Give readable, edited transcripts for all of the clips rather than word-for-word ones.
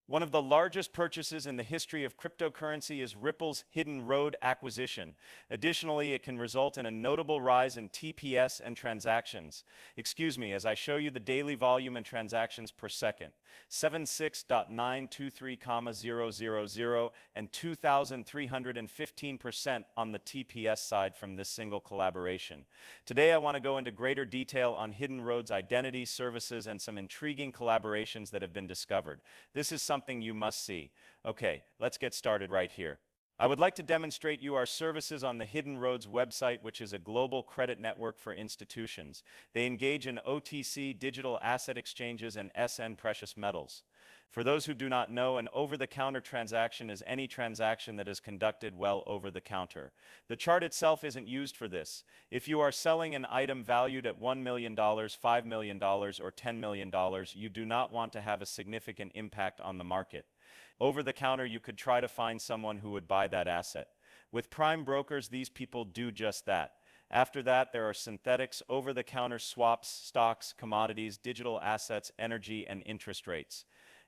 One of the largest purchases in the history of cryptocurrency is Ripple's Hidden Road acquisition. Additionally, it can result in a notable rise in TPS and transactions. Excuse me, as I show you the daily volume and transactions per second. 76.923,000 and 2,315% on the TPS side from this single collaboration. Today, I want to go into greater detail on Hidden Road's identity, services, and some intriguing collaborations that have been discovered. This is something you must see. Okay, let's get started right here. I would like to demonstrate you our services on the Hidden Roads website, which is a global credit network for institutions. They engage in OTC, digital asset exchanges, and SN precious metals. For those who do not know, an over-the-counter transaction is any transaction that is conducted well over the counter. The chart itself isn't used for this. If you are selling an item valued at $1 million, $5 million, or $10 million, you do not want to have a significant impact on the market. Over the counter, you could try to find someone who would buy that asset. With prime brokers, these people do just that. After that, there are synthetics, over-the-counter swaps, stocks, commodities, digital assets, energy, and interest rates.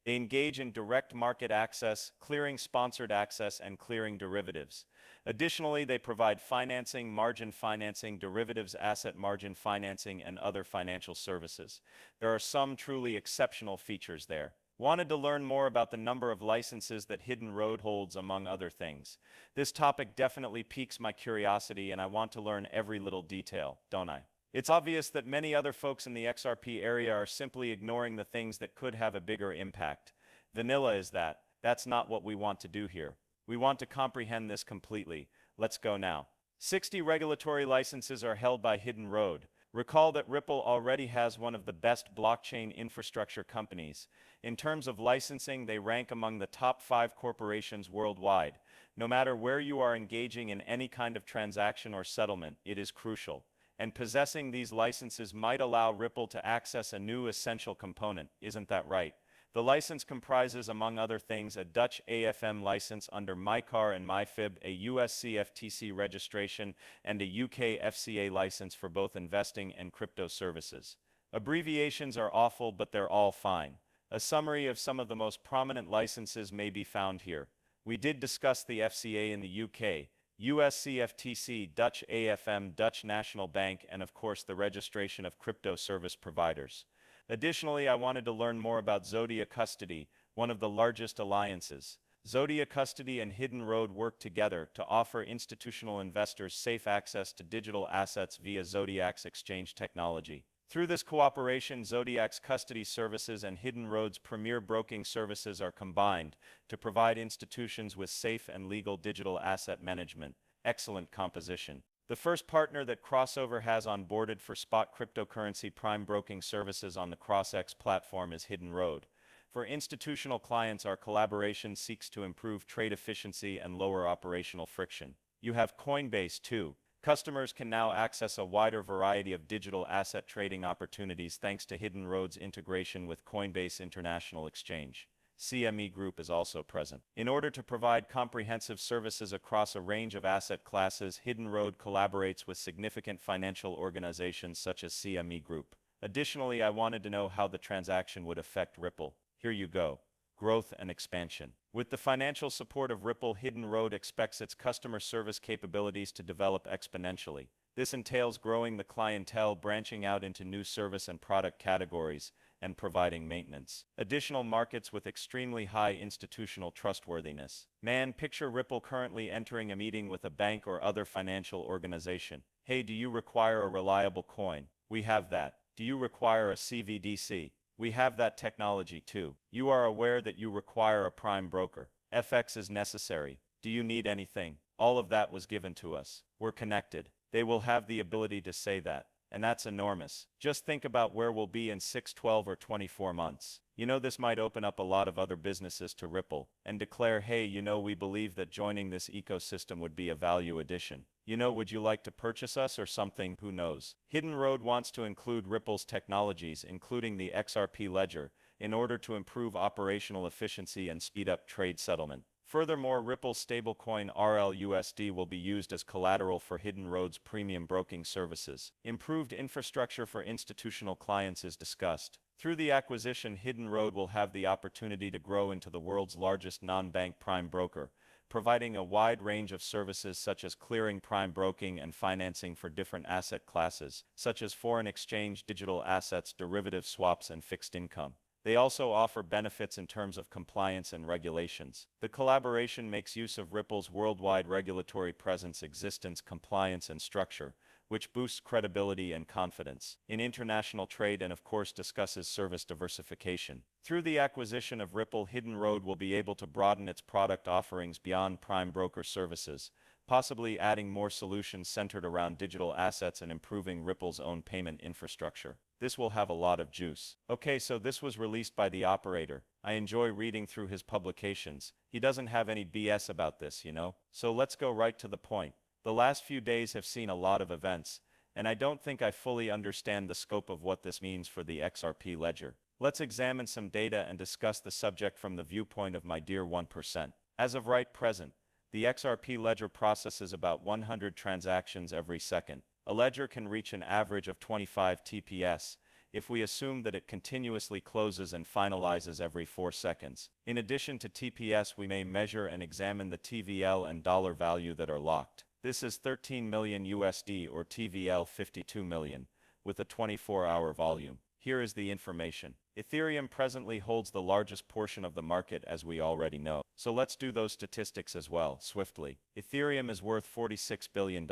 They engage in direct market access, clearing sponsored access, and clearing derivatives. Additionally, they provide financing, margin financing, derivatives, asset margin financing, and other financial services. There are some truly exceptional features there. Wanted to learn more about the number of licenses that Hidden Road holds, among other things. This topic definitely piques my curiosity, and I want to learn every little detail, don't I? It's obvious that many other folks in the XRP area are simply ignoring the things that could have a bigger impact. Vanilla is that. That's not what we want to do here. We want to comprehend this completely. Let's go now. 60 regulatory licenses are held by Hidden Road. Recall that Ripple already has one of the best blockchain infrastructure companies. In terms of licensing, they rank among the top 5 corporations worldwide. No matter where you are engaging in any kind of transaction or settlement, it is crucial. And possessing these licenses might allow Ripple to access a new essential component, isn't that right? The license comprises, among other things, a Dutch AFM license under MyCar and MyFib, a US CFTC registration, and a UK FCA license for both investing and crypto services. Abbreviations are awful, but they're all fine. A summary of some of the most prominent licenses may be found here. We did discuss the FCA in the UK, US CFTC, Dutch AFM, Dutch National Bank, and of course the registration of crypto service providers. Additionally, I wanted to learn more about Zodia Custody, one of the largest alliances. Zodia Custody and Hidden Road work together to offer institutional investors safe access to digital assets via Zodiac's exchange technology. Through this cooperation, Zodiac's custody services and Hidden Road's premier broking services are combined to provide institutions with safe and legal digital asset management. Excellent composition. The first partner that Crossover has onboarded for spot cryptocurrency prime broking services on the CrossX platform is Hidden Road. For institutional clients, our collaboration seeks to improve trade efficiency and lower operational friction. You have Coinbase too. Customers can now access a wider variety of digital asset trading opportunities thanks to Hidden Road's integration with Coinbase International Exchange. CME Group is also present. In order to provide comprehensive services across a range of asset classes, Hidden Road collaborates with significant financial organizations such as CME Group. Additionally, I wanted to know how the transaction would affect Ripple. Here you go. Growth and expansion. With the financial support of Ripple, Hidden Road expects its customer service capabilities to develop exponentially. This entails growing the clientele, branching out into new service and product categories, and providing maintenance. Additional markets with extremely high institutional trustworthiness. Man, picture Ripple currently entering a meeting with a bank or other financial organization. Hey, do you require a reliable coin? We have that. Do you require a CVDC? We have that technology too. You are aware that you require a prime broker. FX is necessary. Do you need anything? All of that was given to us. We're connected. They will have the ability to say that. And that's enormous. Just think about where we'll be in 6, 12, or 24 months. You know, this might open up a lot of other businesses to Ripple and declare, hey, you know, we believe that joining this ecosystem would be a value addition. You know, would you like to purchase us or something? Who knows? Hidden Road wants to include Ripple's technologies, including the XRP ledger, in order to improve operational efficiency and speed up trade settlement. Furthermore, Ripple's stablecoin RLUSD will be used as collateral for Hidden Road's premium broking services. Improved infrastructure for institutional clients is discussed. Through the acquisition, Hidden Road will have the opportunity to grow into the world's largest non-bank prime broker, providing a wide range of services such as clearing, prime broking, and financing for different asset classes, such as foreign exchange, digital assets, derivative swaps, and fixed income. They also offer benefits in terms of compliance and regulations. The collaboration makes use of Ripple's worldwide regulatory presence, existence, compliance, and structure, which boosts credibility and confidence in international trade and of course discusses service diversification. Through the acquisition of Ripple, Hidden Road will be able to broaden its product offerings beyond prime broker services, possibly adding more solutions centered around digital assets and improving Ripple's own payment infrastructure. This will have a lot of juice. Okay, so this was released by the operator. I enjoy reading through his publications. He doesn't have any BS about this, you know? So let's go right to the point. The last few days have seen a lot of events, and I don't think I fully understand the scope of what this means for the XRP ledger. Let's examine some data and discuss the subject from the viewpoint of my dear 1%. As of right present, the XRP ledger processes about 100 transactions every second. A ledger can reach an average of 25 TPS if we assume that it continuously closes and finalizes every 4 seconds. In addition to TPS, we may measure and examine the TVL and dollar value that are locked. This is 13 million USD or TVL 52 million, with a 24-hour volume. Here is the information. Ethereum presently holds the largest portion of the market, as we already know. So let's do those statistics as well, swiftly. Ethereum is worth $46 billion.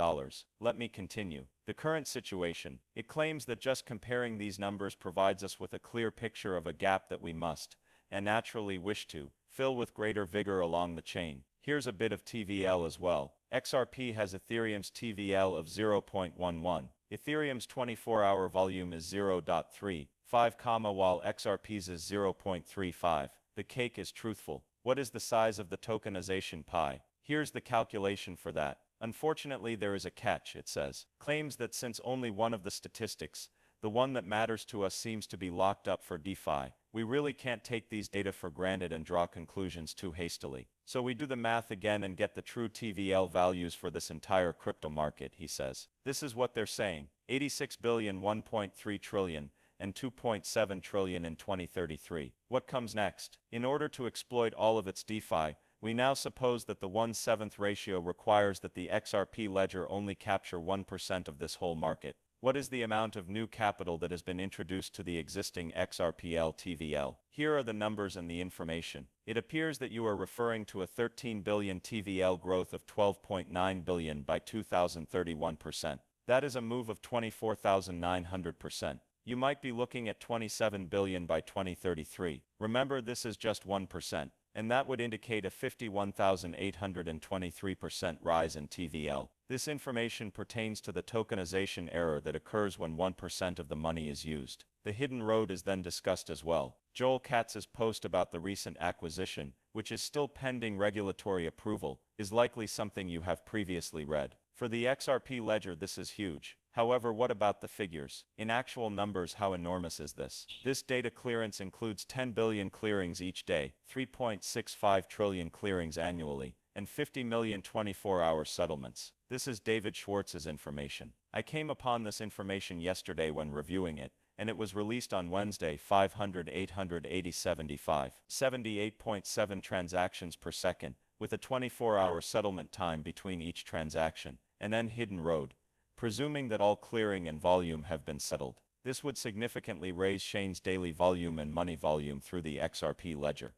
Let me continue. The current situation. It claims that just comparing these numbers provides us with a clear picture of a gap that we must, and naturally wish to, fill with greater vigor along the chain. Here's a bit of TVL as well. XRP has Ethereum's TVL of 0.11. Ethereum's 24-hour volume is 0.35, while XRP's is 0.35. The cake is truthful. What is the size of the tokenization pie? Here's the calculation for that. Unfortunately, there is a catch, it says. Claims that since only one of the statistics, the one that matters to us, seems to be locked up for DeFi, we really can't take these data for granted and draw conclusions too hastily. So we do the math again and get the true TVL values for this entire crypto market, he says. This is what they're saying. 86 billion, 1.3 trillion, and 2.7 trillion in 2033. What comes next? In order to exploit all of its DeFi, we now suppose that the 1/7 ratio requires that the XRP ledger only capture 1% of this whole market. What is the amount of new capital that has been introduced to the existing XRPL TVL? Here are the numbers and the information. It appears that you are referring to a 13 billion TVL growth of 12.9 billion by 2031%. That is a move of 24,900%. You might be looking at 27 billion by 2033. Remember, this is just 1%. And that would indicate a 51,823% rise in TVL. This information pertains to the tokenization error that occurs when 1% of the money is used. The Hidden Road is then discussed as well. Joel Katz's post about the recent acquisition, which is still pending regulatory approval, is likely something you have previously read. For the XRP ledger, this is huge. However, what about the figures? In actual numbers, how enormous is this? This data clearance includes 10 billion clearings each day, 3.65 trillion clearings annually, and 50 million 24-hour settlements. This is David Schwartz's information. I came upon this information yesterday when reviewing it, and it was released on Wednesday. 78.7 transactions per second, with a 24-hour settlement time between each transaction, and then Hidden Road. Presuming that all clearing and volume have been settled, this would significantly raise Shane's daily volume and money volume through the XRP ledger.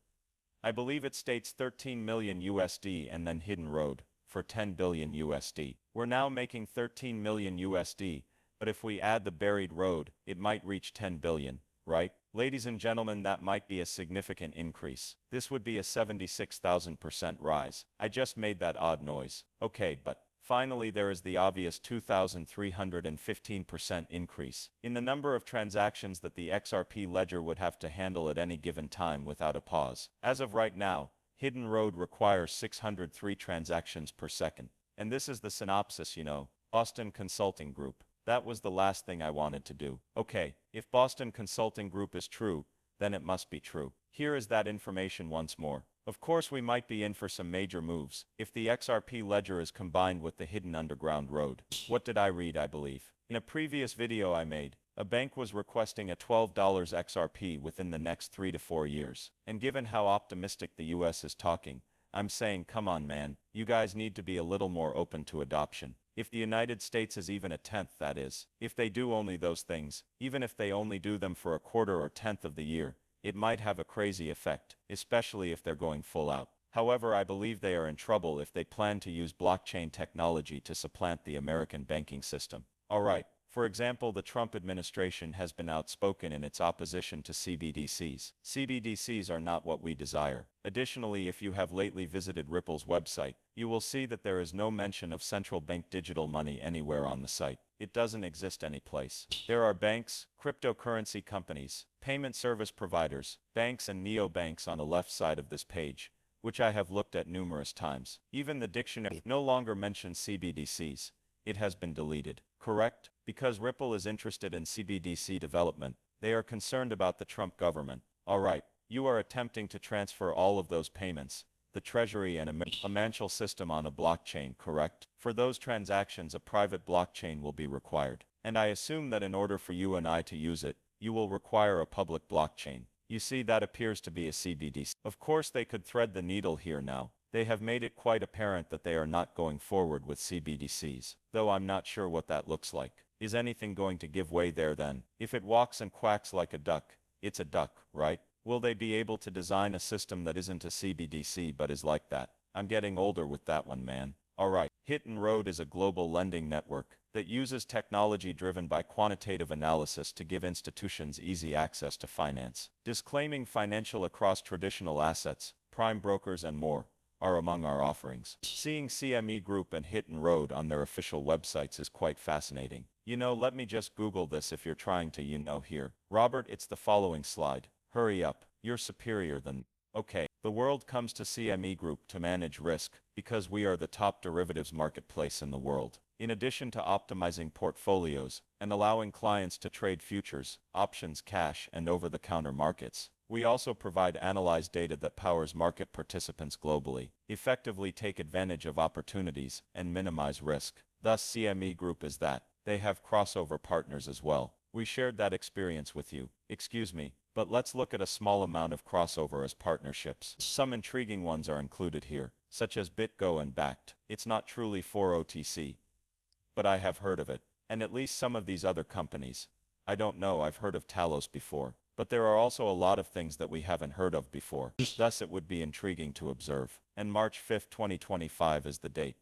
I believe it states 13 million USD and then Hidden Road for 10 billion USD. We're now making 13 million USD, but if we add the buried road, it might reach 10 billion, right? Ladies and gentlemen, that might be a significant increase. This would be a 76,000% rise. I just made that odd noise. Okay, but finally, there is the obvious 2,315% increase in the number of transactions that the XRP ledger would have to handle at any given time without a pause. As of right now, Hidden Road requires 603 transactions per second. And this is the synopsis, you know, Boston Consulting Group. That was the last thing I wanted to do. Okay, if Boston Consulting Group is true, then it must be true. Here is that information once more. Of course, we might be in for some major moves if the XRP ledger is combined with the hidden underground road. What did I read? I believe in a previous video I made, A bank was requesting a $12 XRP within the next 3 to 4 years. And given how optimistic the US is talking, I'm saying, come on man, you guys need to be a little more open to adoption. If the United States is even a tenth, that is, if they do only those things, even if they only do them for a quarter or tenth of the year, it might have a crazy effect, especially if they're going full out. However, I believe they are in trouble if they plan to use blockchain technology to supplant the American banking system. Alright, for example, the Trump administration has been outspoken in its opposition to CBDCs. CBDCs are not what we desire. Additionally, if you have lately visited Ripple's website, you will see that there is no mention of central bank digital money anywhere on the site. It doesn't exist anyplace. There are banks, cryptocurrency companies, payment service providers, banks and neobanks on the left side of this page, which I have looked at numerous times. Even the dictionary no longer mentions CBDCs. It has been deleted. Correct? Because Ripple is interested in CBDC development, they are concerned about the Trump government. Alright, you are attempting to transfer all of those payments, the treasury and a financial system on a blockchain, correct? For those transactions, a private blockchain will be required. And I assume that in order for you and I to use it, you will require a public blockchain. You see, that appears to be a CBDC. Of course, they could thread the needle here now. They have made it quite apparent that they are not going forward with CBDCs, though I'm not sure what that looks like. Is anything going to give way there then? If it walks and quacks like a duck, it's a duck, right? Will they be able to design a system that isn't a CBDC but is like that? I'm getting older with that one, man. Alright, Hidden Road is a global lending network that uses technology driven by quantitative analysis to give institutions easy access to finance. Disclaiming financial across traditional assets, prime brokers and more are among our offerings. Seeing CME Group and Hidden Road on their official websites is quite fascinating. You know, let me just Google this if you're trying to, here. Robert, it's the following slide. Hurry up, you're superior than... Okay, the world comes to CME Group to manage risk, because we are the top derivatives marketplace in the world. In addition to optimizing portfolios and allowing clients to trade futures, options, cash, and over-the-counter markets, we also provide analyzed data that powers market participants globally, effectively take advantage of opportunities, and minimize risk. Thus, CME Group is that. They have crossover partners as well. We shared that experience with you. Excuse me, but let's look at a small amount of crossover as partnerships. Some intriguing ones are included here, such as BitGo and Backed. It's not truly for OTC, but I have heard of it. And at least some of these other companies. I don't know, I've heard of Talos before. But there are also a lot of things that we haven't heard of before. Thus it would be intriguing to observe. And March 5th, 2025 is the date.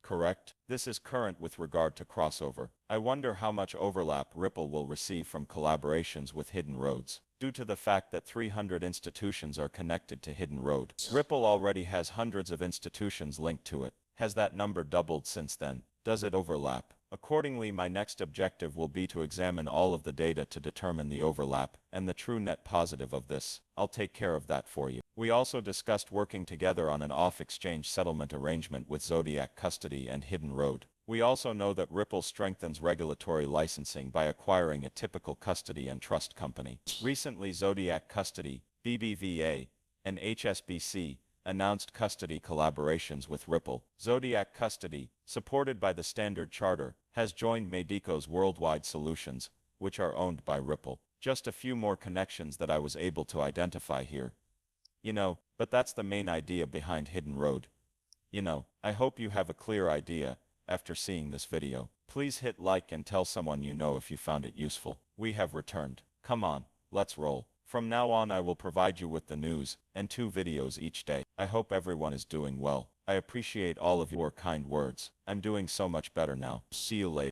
Correct? This is current with regard to crossover. I wonder how much overlap Ripple will receive from collaborations with Hidden Roads. Due to the fact that 300 institutions are connected to Hidden Road. Ripple already has hundreds of institutions linked to it. Has that number doubled since then? Does it overlap? Accordingly, my next objective will be to examine all of the data to determine the overlap and the true net positive of this. I'll take care of that for you. We also discussed working together on an off-exchange settlement arrangement with Zodiac Custody and Hidden Road. We also know that Ripple strengthens regulatory licensing by acquiring a typical custody and trust company. Recently, Zodiac Custody, BBVA, and HSBC announced custody collaborations with Ripple. Zodiac Custody, supported by the Standard Charter, has joined Medico's Worldwide Solutions, which are owned by Ripple. Just a few more connections that I was able to identify here. But that's the main idea behind Hidden Road. I hope you have a clear idea after seeing this video. Please hit like and tell someone you know if you found it useful. We have returned. Come on, let's roll. From now on, I will provide you with the news and 2 videos each day. I hope everyone is doing well. I appreciate all of your kind words. I'm doing so much better now. See you later.